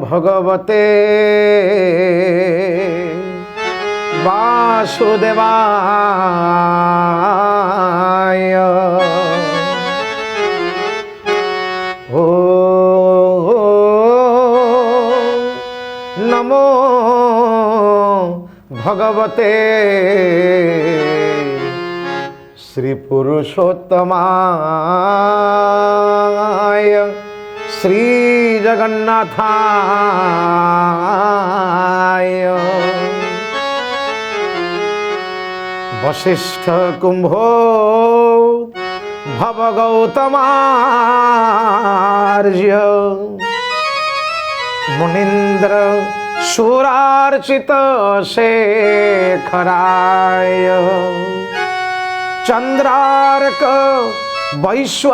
भगवते वासुदेवाय। ओ नमो भगवते श्री पुरुषोत्तमाय श्री जगन्नाथाय। वशिष्ठ कुंभो भव गौतमार्य मुनीन्द्र सुरार्चित शेखराय। चंद्रार्क वैश्वानरलोचनाय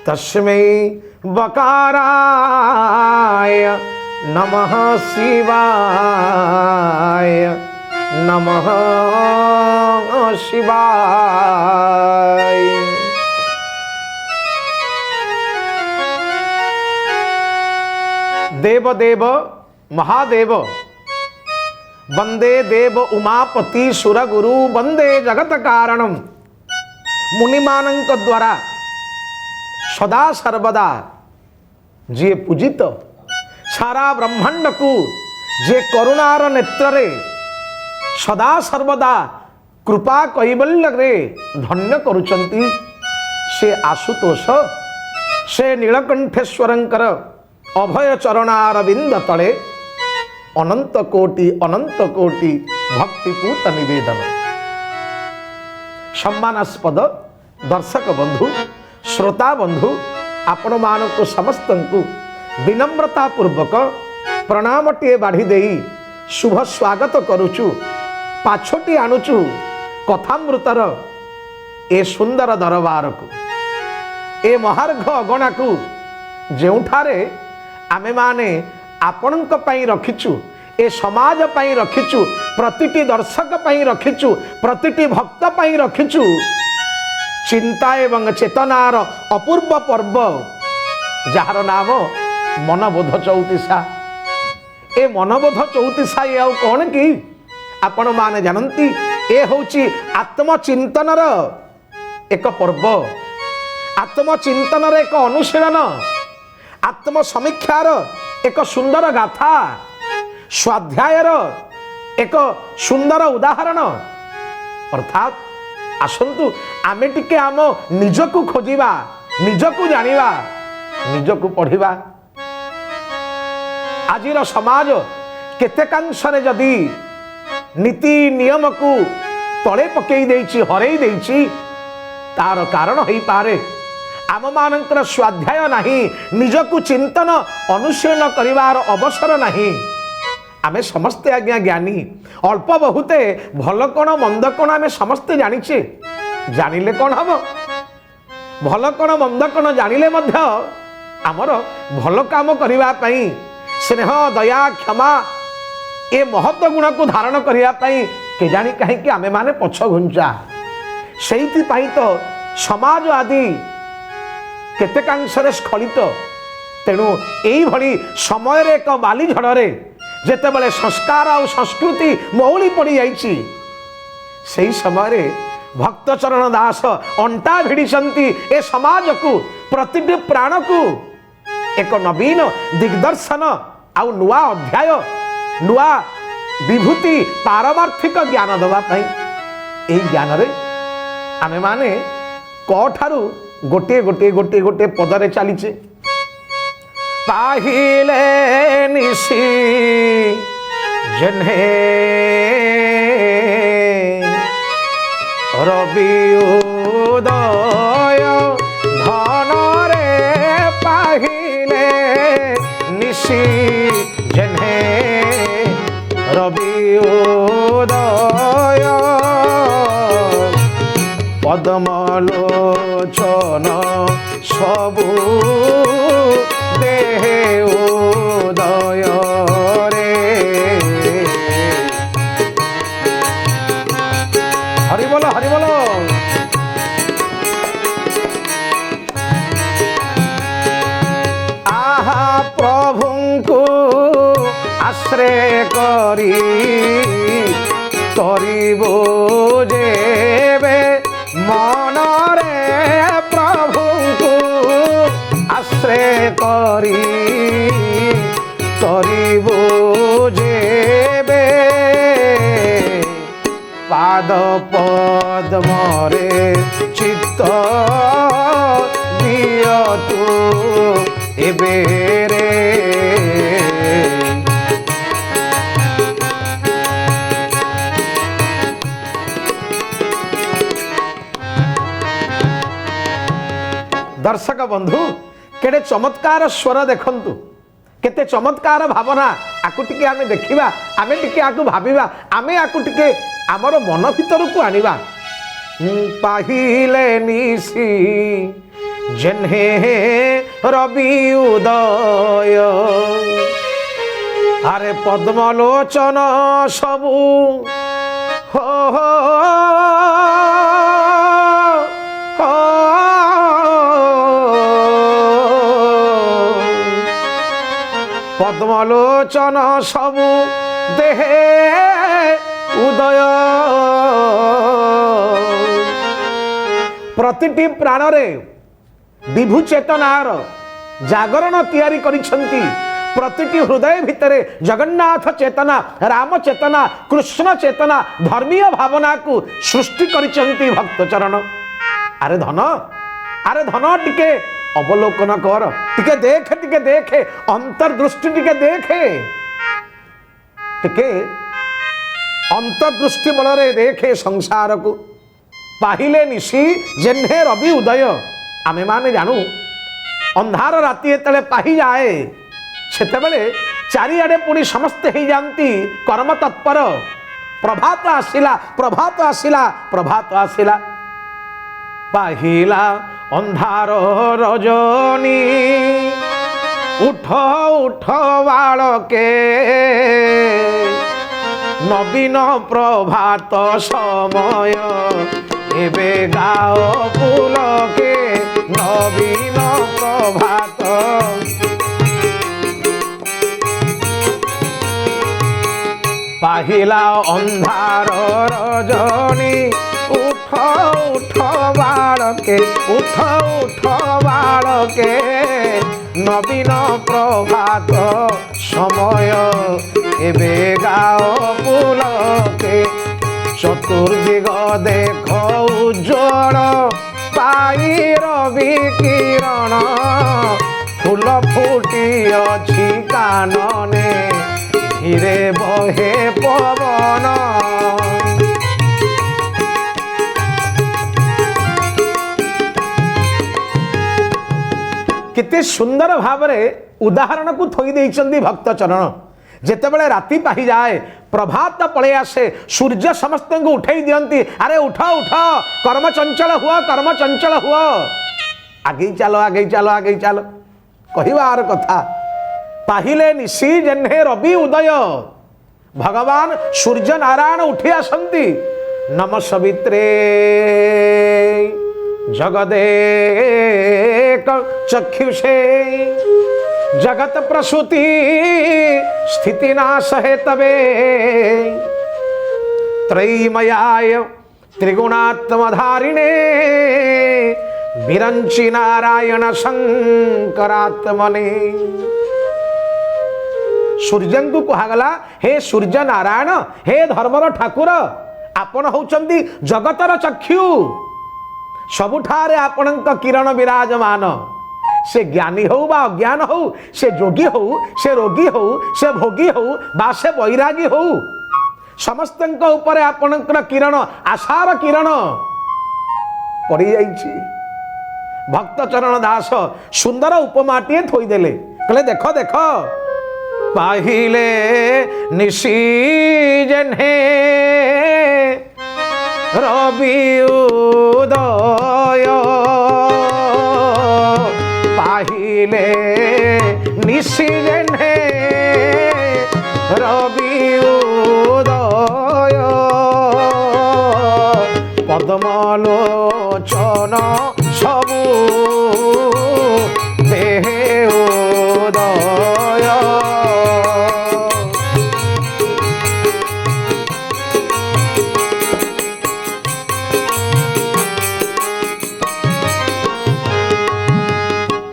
तस्मै वकाराय नमः शिवाय नमः शिवाय। देवदेव महादेव वंदे देव उमापति सुरगुरु वंदे जगत कारणम। मुनिमानंक द्वारा सदा सर्वदा जे पूजित सारा ब्रह्मांड को जे करुणार नेत्र सदा सर्वदा कृपा कैबल्य रे धन्य करुचंती से आशुतोष से नीलकंठेश्वरंकर अभय चरणारविंद तले अनंत कोटि भक्तिपूत निवेदन। सम्मानास्पद दर्शक बंधु श्रोता बंधु आपण मानक समस्त को विनम्रता पूर्वक प्रणामटिए बाढ़ी दे शुभ स्वागत करुचु। पाछोटी आणुचु कथामृतर ए सुंदर दरबार को ए महार्घ अगणा को जेउठारे आमे माने आपणक पई रखिचु ए समाज पई रखिचु प्रतिटी दर्शक पई रखिचु प्रतिटी भक्त पई रखिचु चिंता एवं चेतनार अपूर्व पर्व जार नाम मनबोध चौतीसा। ए मनबोध चौतीसा ये आउ कौन कि आपण माने जानती ए होची आत्मचिंतनर एक पर्व आत्मचिंतनर एक अनुशीलन आत्म समीक्षार एक सुंदर गाथा स्वाध्यायर एक सुंदर उदाहरण। अर्थात आसंतु आमे टिके आम निजकु खोजिबा निजकु जानिबा निजकु पढ़िबा। आजिर समाज केतेकांशरे जदि नीति नियम को तले पकई देछि हरई देछि तार कारण होई पारे आम मानकर स्वाध्याय नहीं निजकु चिंतन अनुशीलन करिवार अवसर नहीं। आमे समस्ते आज्ञा ज्ञानी अल्प बहुते भल कौन मंद कौन आमे समस्ते जानिछे जानिले कौन हम भल कौन मंद कौन जानिले मध्य आमर भल काम करिवा पई स्नेह दया क्षमा ए महत्व गुण को धारण करिया पई के जानी कहीं कि आमे माने पछ घुंचा सेइति पई तो समाज आदि केतेकांशरे स्खलित। तेणु एई भली समय रे एक बाली झड़े जेतेबेले संस्कार और संस्कृति मौली पड़ी जाइछि सेई समय रे भक्तचरण दास अंटा भिड़िसंती ए समाज को प्रतिटी प्राण को एक नवीन दिग्दर्शन आउ नुआ अध्याय नुआ विभूति पारमार्थिक ज्ञान दबा पई एई ज्ञान रे आमे माने कठारु गोटे गोटे गोटे गोटे पदरे चलीचे। पाहिले निशी जन्हे रवि उदय धन रे पाहिले निशी जन्हे रवि उदय पद्मलोचन सबु देहे उदय रे। हरि बोलो हरि बोलो। আশ্রয় করি তরিবু যেবে মনরে প্রভুଙ୍କୁ আশ্রয় করি তরিবু যেবে পাদ পদ্মরে চিত্ত দিয়তু ଏବେ রে। दर्शक बंधु केड़े चमत्कार स्वर देखंतु केते चमत्कार भावना आकु टिके आमे देखिबा आमे टिके आकु भाबिबा आमे आकु टिके हमर मन भीतर को आनिबा। पाहिले निसी जेन्हे रवि उदय आरे पद्मलोचन सबु हो हो पद्मलोचन सबु देहे उदय प्रतिटी प्राण रे विभु चेतनार जागरण तैयारी करिसंती। प्रतिटी हृदय भितरे जगन्नाथ चेतना राम चेतना कृष्ण चेतना धर्मीय भावना को सृष्टि करिसंती भक्त चरण। अरे धन टिके अवलोकन कर टिके देखे अंतर्दृष्टि टिके देखे टिके अंतर्दृष्टि बल रे देखे संसार को। पाहिले निशी जेन्हे रवि उदय आमे माने जानू अंधार राति एतले पाही जाए सेतेबेले चारिआडे पुणी समस्ते ही जानती कर्म तत्पर। प्रभात आसिला प्रभात आसिला प्रभात आसिला पाहिला अंधार रजनी उठ उठ बालके नवीन प्रभात समय एबे गाओ पुलके नवीन प्रभात। पाहिला अंधार रजनी उठ उठ बालके उठ उठ बालके नवीन प्रभात समय एबे गाओ पुलके। चतुर्दिग देख उज्ज्वल पाई रवि किरण फूल फुटी अछि कानने धीरे बहे पवन। किते सुंदर भावरे उदाहरण को थोई देइचंदी भक्त चरण। जेतेबेले राति पाही जाए प्रभात पळे आसे सूर्य समस्त को उठाई दियंती। अरे उठ उठ कर्म चंचल हुआ आगे चलो कहिबार कथा। पाहिले निशी जेन्हे रवि उदय भगवान सूर्य नारायण उठी आसंती। नम सवित्रे जगदेक चक्षुषे जगत प्रसूति स्थिति नाश है तबे त्रयीमयाय त्रिगुणात्मधारिणे विरंचि नारायण शंकरात्मने। सूर्य को कहागला हे सूर्य नारायण हे धर्मर ठाकुर आपण होचंदी जगतर चक्षु सबुठारे आपणक किरण विराजमान। से ज्ञानी हो बा अज्ञान हो से जोगी हो से रोगी हो से भोगी हो बा से बैरागी हो समस्तଙ୍କ ऊपर आपणकर किरण आशार किरण पड़ी जाइछि। भक्त चरण दास सुंदर उपमाटिए थोई देले कहले देख देख पाहिले निशी जेन्हे रवि उदय पाहिले निशी जेन्हे रवि उदय पद्मलोचन सबु देहे उदय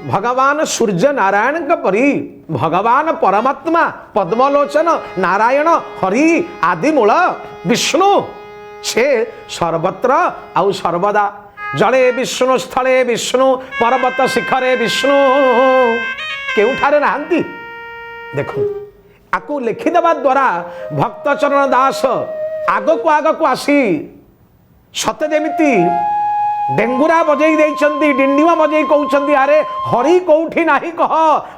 भगवान सूर्य नारायण परी भगवान परमात्मा पद्मलोचन नारायण हरि आदिमूल विष्णु से सर्वत्र आउ सर्वदा जले विष्णु स्थले विष्णु पर्वत शिखरे विष्णु केउठारे नाहंती देखो आकु लिखिदेवा द्वारा भक्तचरण दास आग को आसी सते जेमिति डेंगुरा बजई देइचंती डिंडिमा बजई कहउचंती अरे हरि कोउठी नाही कह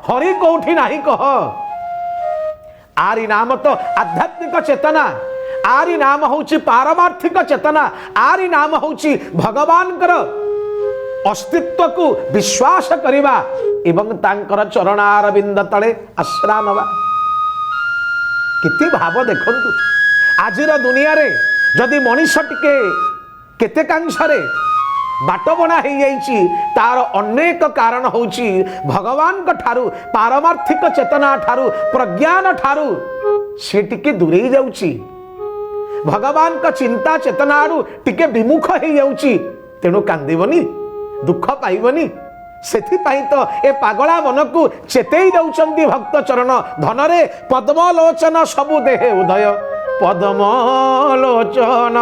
हरि कोउठी नाही कह आरी नाम तो आध्यात्मिक चेतना आरी नाम होची पारमार्थिक चेतना आरी नाम होची भगवानकर अस्तित्व को विश्वास करिबा एवं तांकर चरणारविंद तले आश्रा नवा किति भाव देखंतु आजिर दुनिया रे जदि मनीष टिके केतेकांशरे बाट बना हो जाइछि तार अनेक कारण होछि भगवान को ठारू पारमार्थिक चेतना ठारू प्रज्ञान ठारू से टिके दूरेई जाउछि भगवान का चिंता चेतना आड़ू टिके विमुख हो जाउछि तेणु कांदिबनी दुख पाइबनी सेथिपाई तो ए पागला मन को चेतई दउचंती भक्त चरण धनरे पद्मलोचन सबु देहे उदय पद्मलोचन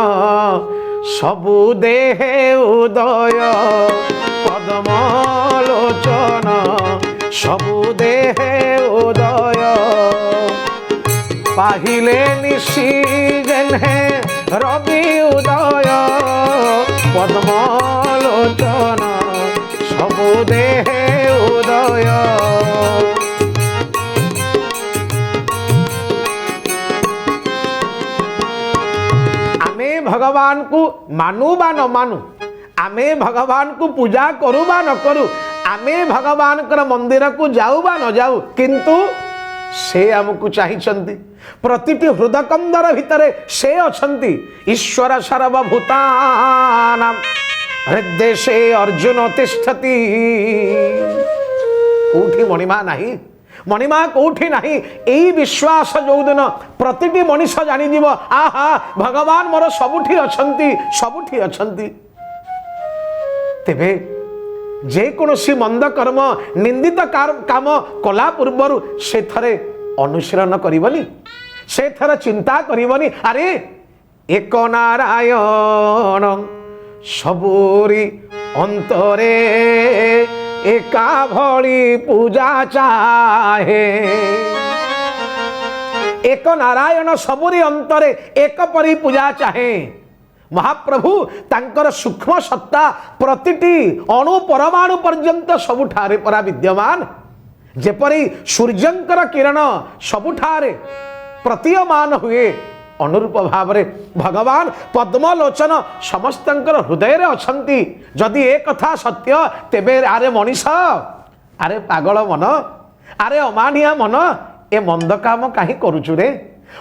सबु देहे उदय पद्मलोचन सबु देहे उदय पाहिले निशी जेन्हे रवि उदय पद्मलोचन सबु देहे उदय भगवान को मानु बा न मानु आमे भगवान को पूजा करू बा न करू आमे भगवान कर मंदिर को जाऊ बा न जाऊ किंतु से हमको चाहिए प्रतिटी हृदकंदर भितरे से अछंती ईश्वर सर्वभूतानां हृदय से अर्जुन तिष्ठति कोठी मणिमा नहीं मणिमा कोठी नहीं एई विश्वास जो दिन प्रतिटी मनीष जानी जीव आहा भगवान मोर सबुठी अछंती तेबे जे कोनोसी मंद कर्म निंदित काम कला पूर्वरु से थरे अनुशीलन करिवनी से थरे चिंता करिवनी अरे एक नारायण सबुरी अंतरे एका भली पूजा चाहे एक नारायण सबुरी अंतरे एक परी पूजा चाहे महाप्रभु तांकर सूक्ष्म सत्ता प्रतिटी अणु परमाणु पर्यंत सबुठारे परा विद्यमान जेपरी सूर्यंकर किरण सबुठारे प्रतीयमान हुए अनुरूप भाव रे भगवान पद्मलोचन समस्तंकर हृदय रे अछंती जदि एक कथा सत्य तेबे अरे मनीष अरे पागल मन अरे अमानिया मन ए मंद काम काहे करूछु रे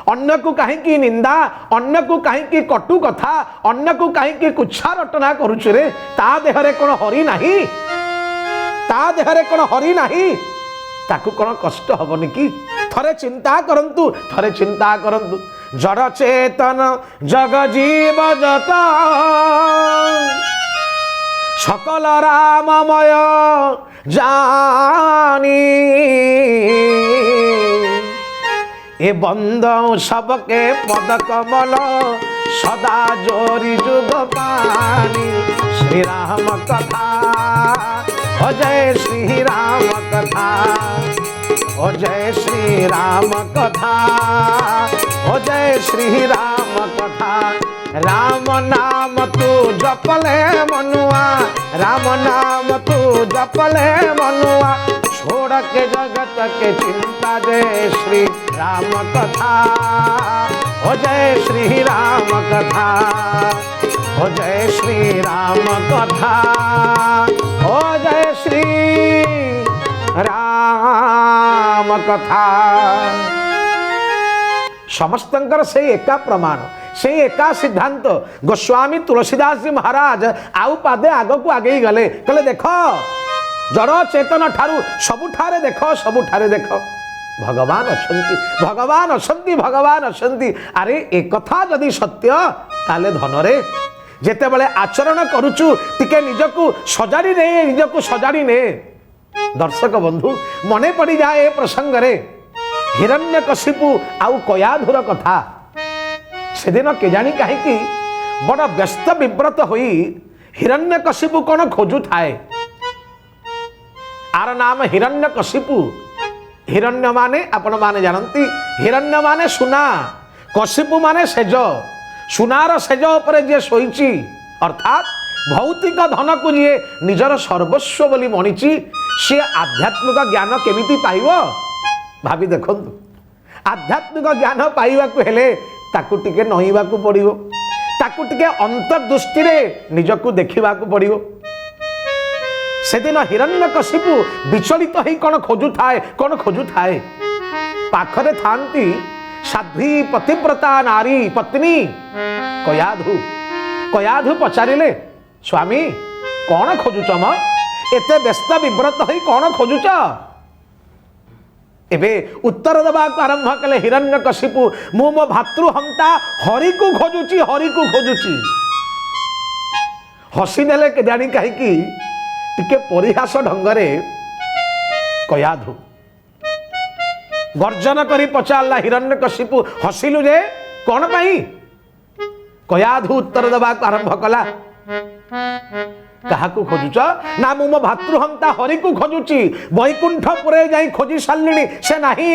अन्य को काहे की निंदा अन्य को काहे की कटु कथा अन्य को काहे की कुच्छा रटना करूछु रे ता देह रे कोन हरि नाही ता देह रे कोन हरि नाही ताकू कोन कष्ट हबनी की थरे चिंता करंतु जड़ चेतन जग जीव जत सकल राममय जानी ए बंद सबके पद कमल सदा जोरी जुग पानी श्री राम कथा अजय श्री राम कथा ओ जय श्री राम कथा ओ जय श्री राम कथा राम नाम तू जपले मनुआ राम नाम तू जपले मनुआ छोड़ के जगत के चिंता जय श्री राम कथा ओ जय श्री राम कथा ओ जय श्री राम कथा ओ जय श्री राम कथा समस्तंकर से एका प्रमाण से एका सिद्धांत गोस्वामी तुलसीदास जी महाराज आउ पादे आग को आगे गले कहले देख जड़ चेतन ठारू सबुठारे देख भगवान अछंती अरे एक कथा जदि सत्य ताले धनरे जेते बळे आचरण करूचु टिके निजको सजाड़ी ने दर्शक बंधु मने पड़ जाए ए प्रसंग रे हिरण्यकशिपु आउ कयाधुर कथा सेदिन केजाणी कहीं बड़ व्यस्त विव्रत होई हिरण्यकशिपु कौन खोजु थाए आर नाम हिरण्यकशिपु हिरण्य माने आपण माने जानती हिरण्य माने सुना कशिपु माने सेज सुनार सेज उपरे जे सोईची अर्थात भौतिक धन को जी निजर सर्वस्व बोली मणिची सी आध्यात्मिक ज्ञान केमिति पाइबो भाभी देखंतु आध्यात्मिक ज्ञान पाइबा को हेले ताकु टिके नहिबा को पड़िबो ताकु टिके अंतर्दृष्टि रे निजको देखिबा को पड़िबो सेदिन हिरण्यकशिपु विचलित होई कोन खोजु थाए पाखरे थांती साध्वी पतिव्रता नारी पत्नी कयाधु पचारिले स्वामी कौन खोजुच म एते व्यस्त विव्रत होई कौन खोजुच एबे उत्तर देवा आरंभ कले हिरण्यकशिपु मु मो भातृहंता हरि को खोजुची हसी देले के जानी कहीं टिके परिहास ढंगरे कयाधु गर्जन करी पचारला हिरण्यकशिपु हसिलु जे कौन पाई कयाधु उत्तर देवा आरंभ कला काहाकू खोजुच ना मु मो भातृहंता हरि को खोजुची वैकुंठपुरे जाई खोजी सारलिनी से नाही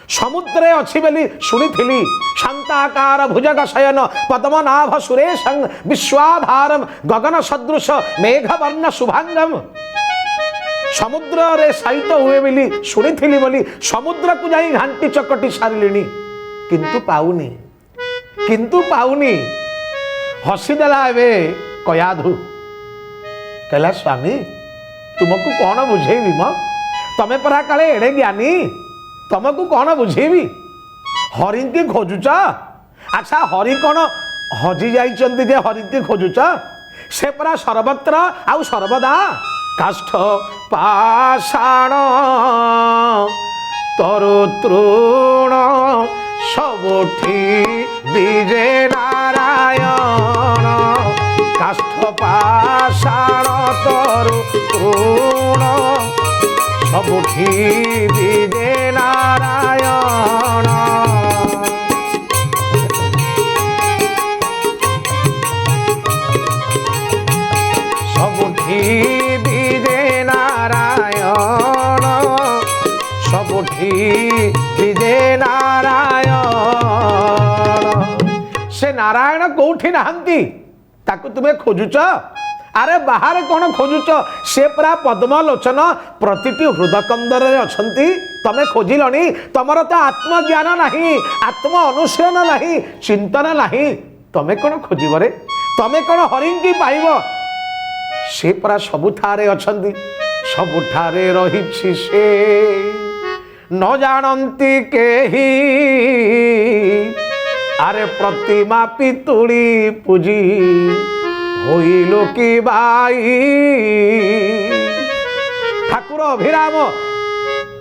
समुद्रे अच्छी बेली शुणिथिली शांताकार भुजग शयन पद्मनाभ सुरेशं विश्वाधारम गगन सदृश मेघवर्ण शुभांगम समुद्र रे सहित हुए बोली शुणिथिली बोली समुद्र को जाई घांटी चकटी सारलिनी किंतु पाउनी हसीदेला एबे कयाधु कहला स्वामी तुमको कौन बुझेबी म तमे परा काले एड़े ज्ञानी तुमको कौन बुझेबी हरि की खोजुच अच्छा हरि कौन हजि जाइचंती जे हरि की खोजुच से परा सर्वत्र आउ सर्वदा काष्ठ पाषाण तरु तृण सबुठी विजे नारायण काष्ठ पाषाण तरु तृण सबुठी विजे नारायण सबुठी विजे नारायण सबुठी विजे नारायण से नारायण कोठी नहांती ताकू तुम्हें खोजुच अरे बाहर कौन खोजुच से पूरा पद्मलोचन प्रतिटी हृदकंदर अछंती तमे खोजिलनी तमर तो आत्मज्ञान नहीं आत्म अनुशीलन नहीं चिंतन नहीं तमे कौन खोजिब रे तमे कौन हरिंकी पाइब से पूरा सबुठारे अछंती सबुठारे रहिछि से न जानती केही अरे प्रतिमा पितुड़ी पूजी होइलो की बाई ठाकुर अभिराम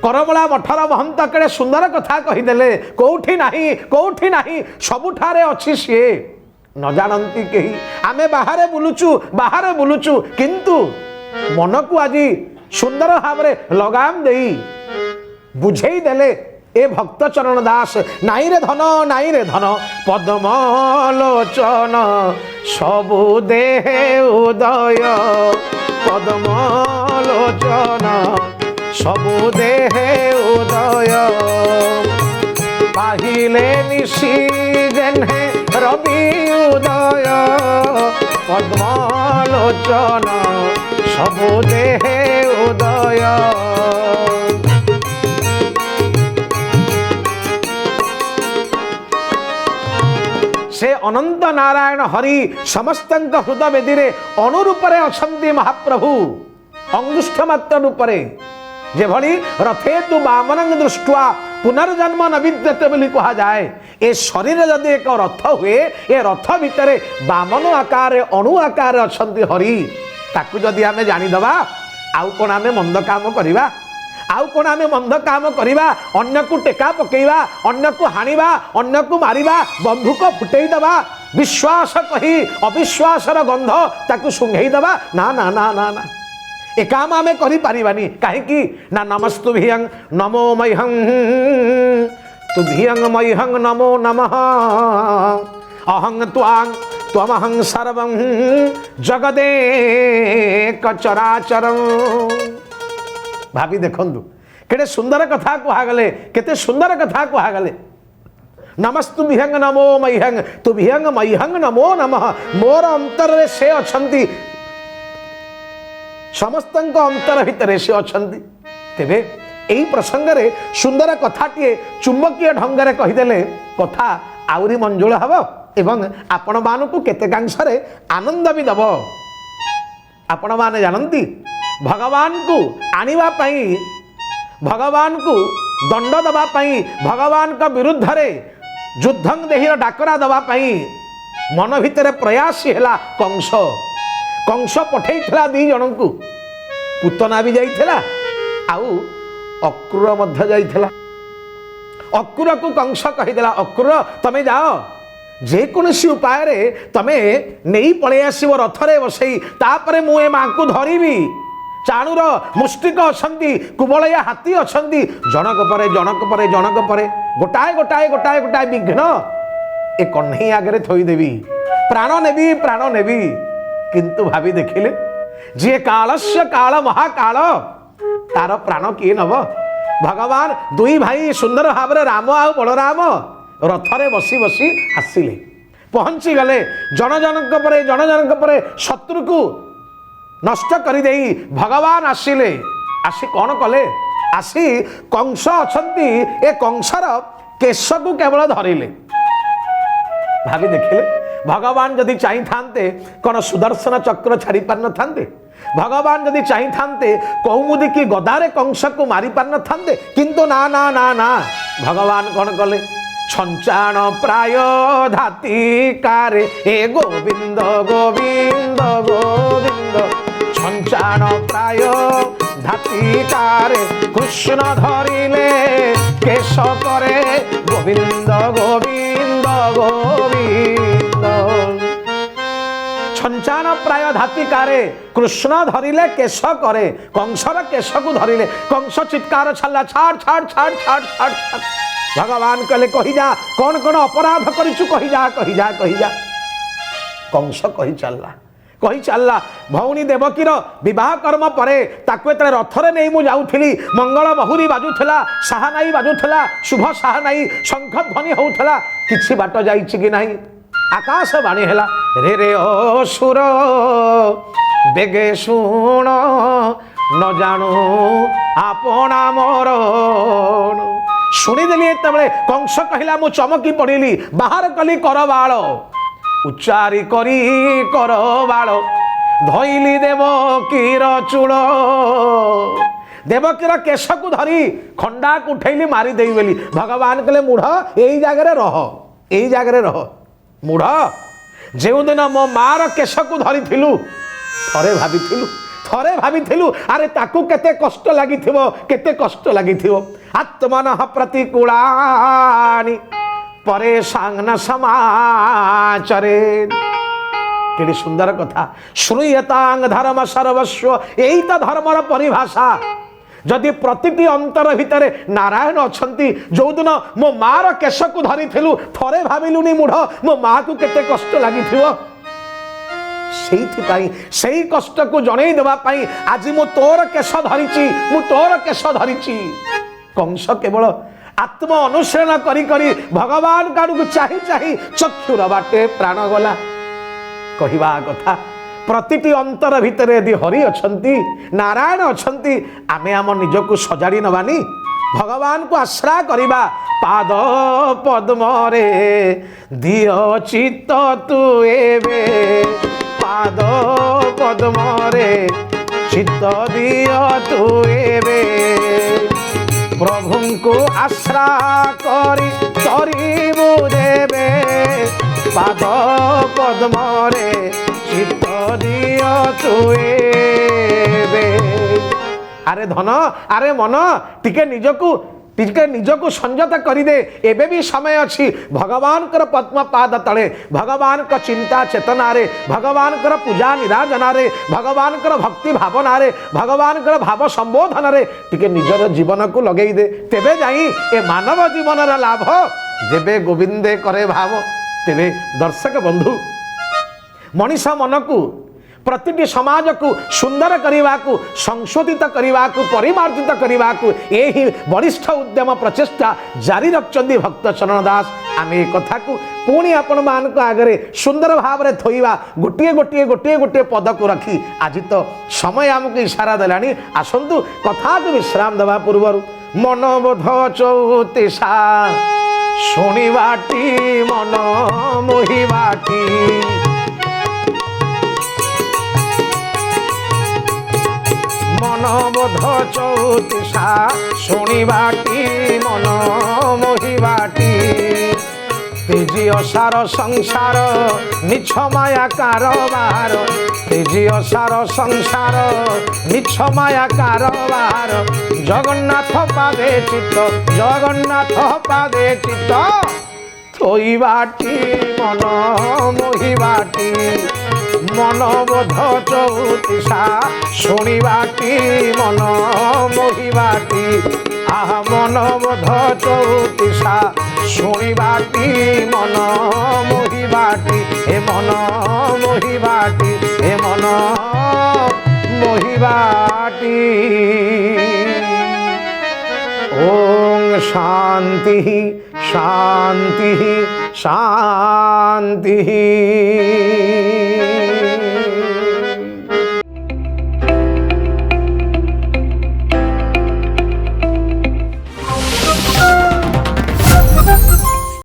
करमला मठर महंत केड़े सुंदर कथा कहीदेले कोठी नाही सबुठारे अच्छी सी न जानती कही आमे बाहरे बुलुचु किंतु मन को आज सुंदर भाव लगाम दे बुझे देले ए भक्त चरण दास नाई रे धन पद्मलोचन सबु देहे उदय पद्मलोचन सबु देहे उदय पाहिले निशी जेन्हे रवि उदय पद्मलोचन सबु देहे उदय से अनंत नारायण हरि समस्त हृदय वेदी अनुरूपे अछंती महाप्रभु अंगुष्ठ मात्र रूपे जेभली रथे तु वामन दृष्टवा पुनर्जन्म न विद्यते बोली कहा जाए ए शरीर जदि एक रथ हुए ए रथ भितर वामन आकार अणु आकार अछंती हरि ताकू जदि आमे जानिदबा आउ कोन आमे मंद काम करिबा आउ कोन आमे मंद काम करिबा अन्य को टेका पकेइबा अन्य को हानिबा अन्य को मारिबा बंधुक फुटेई दबा विश्वास कही अविश्वासर गंध ताकू सुंघेई दबा ना ना ना ना ना ए काम आमे करि परिबानी काहेकि ना नमस्तुभ्यं नमो मह्यं तुभ्यं मह्यं नमो नमः अहं त्वां त्वमहं सर्वं जगदेक चराचरं। भाभी देखंतु केते सुंदर कथा कहगले केते सुंदर कथा कहगले नमस्तुभ्यं नमो मह्यं तुभ्यं मह्यं नमो नमः। मोर अंतर रे से अछंती समस्तंक अंतर भितर से अछंती। तेबे एही प्रसंग रे सुंदर कथाटिए चुंबकीय ढंग रे कहिदेले कथा आउरी मंजुळ हबो एवं आपण मानकु केतेकांशरे आनंद भी दब। आपण माने जानंती भगवान को आनिबा पई भगवान को दंड दबा पई भगवान का विरुद्ध रे युद्धं देहिर डाकरा दबा पई मन भितर प्रयास हैला कंस। कंस पठेइथला दी जनकु पुतना भी जाइथला आउ अक्रूर मध्य जाइथला। अक्रूर को कंस कहिदेला अक्रूर तमे जाओ जेकोसी उपाय रे तमे नहीं पळे आसीबो रथरे बसई तापरे मु ए मां को धरिबी। चाणुर मुष्टिक अछंती कुबलया हाथी अछंती जनक परे जनक परे जनक परे गोटाए गोटाए गोटाए गोटाए विघ्न ए कन्हई आगे थोई देवी प्राण नेबी किंतु भाभी देखिले जे कालस्य काल महाकाल तार प्राण किए नब। भगवान दुई भाई सुंदर भाव राम आ बलराम रथरे बसी बसी आसिले पहुंची गले जन जनक परे शत्रु को नष्ट कर देई भगवान आसिले। आसी कौन कले आसी कंस अछंती ए कंसर केश को केवल धरिले। भाभी देखिले भगवान जदि चाहि थांते कौन सुदर्शन चक्र छाड़ी पार न थांते। भगवान जदि चाहि थांते कौमुदी की गदारे कंस को मारी पार न थांते किंतु ना ना ना ना भगवान कौन कले छंचाण प्राय धाती कारे हे गोविंद गोविंद गोविंद छंचाण प्राय धाती कारे कृष्ण धरिले केश करे गोविंद गोविंद गोविंद। छंचाण प्राय धाती कारे कृष्ण धरिले केश करे कंसर केश को धरिले कंस चित्कार छाला छाड़ छाड़ छाड़ छाड़ छाड़ छाड़। भगवान कहले कही जा कौन कौन अपराध करिछु कही जा कही जा कही जा। कंस कही चलला भौणी देवकीर विवाह कर्म परे ताकु एतले रथरे नै मु जाउथली मंगल बहुरी बाजुथला साहनाई बाजुथला शुभ साहनाई शंख ध्वनि होउथला किछि बाट जाइछि कि नाही आकाश बाणी हैला रे रे असुर बेगे सुण न जाणु आपना मरण। शुणीदेली तबले कंस कहला मु चमकी पड़िली बाहर कली करबाल उच्चारी करी करबाल धइली देवकीर चूल देवकीर केश को धरी खंडा को उठैली मारी देई बेली। भगवान कहले मूढ़ एई जागरे रह मूढ़ जेउ दिन मो मार केश को धरी थिलु थरे भाविथिलु अरे ताकू केते कष्ट लागिथिबो आत्मनः प्रतिकूलानि परेशान न समाचरे। केडी सुंदर कथा श्रूयतांग धर्म सर्वस्व एई त धर्मर परिभाषा। जदि प्रतिटी अंतर भितरे नारायण अछंती जो दिन मो मार केश को धरिथिलु थरे भाविलुनी मूढ़ मो माँ को केते कष्ट लागिथिबो सेई कष्ट को जणई देबा पई आज मु तोर केश धरिची। कंस केवल आत्म अनुशीलन करी करी भगवान काडू को चाही चाही चक्षुर बाटे प्राण गला। कहिबा कथा प्रतिटी अंतर भितर यदि हरि अछंती नारायण अछंती आमे आम निजको सजाड़ी नबानी भगवान को आश्रा करिबा पाद पद्म रे दियो चित्त तु एबे पाद पद्म रे चित्त दियो तु एबे प्रभु को आश्रा करी तरिबु देबे पाद पद्म रे चित्त दियो तु एबे। अरे धन अरे मन टिके निजको টিके निजको संयत करिदे एबे भी समय अच्छी भगवान कर पद्म पाद तले भगवान का चिंता चेतना रे भगवान कर पूजा निराजना रे भगवान कर भक्ति भावना रे भगवान कर भाव संबोधन रे टिके निजर जीवन को लगेई दे तेबे जाई ए मानव जीवन रा लाभ जेबे गोविंदे करे भाव तेबे दर्शक बंधु मनीषा मन को प्रतिटी समाज को सुंदर करने को संशोधित करने को परिमार्जित करने को यही वरिष्ठ उद्यम प्रचेष्टा जारी रखते भक्त चरण दास आम ए कथा को पुणी आपण मान आगे सुंदर भाव में थोड़ा गोटे गोटे गोटे गोटे पद को रखी आज तो समय आमको इशारा देलानी आसतु कथा को विश्राम देवा पूर्व मनोबोध चौतिशा शुणिबाटी मन मोहिबाटी मनोबोध चौतिशा शुणिबाटी मन मोहिबाटी तेजी असार संसार निछ माया कारबार तेजी असार संसार निछ माया कारबार जगन्नाथ पादे चित्त जगन्नाथ पादे चित्त थोइबाटी मन मोहिबाटी मनोबोध चौतिशा शुणिबाटी मन मोहिबाटी आह मनोबोध चौतिशा शुणिबाटी मन मोहिबाटी हे मन मोहिबाटी हे मन मोहिबाटी ओम शांति शांति शांति।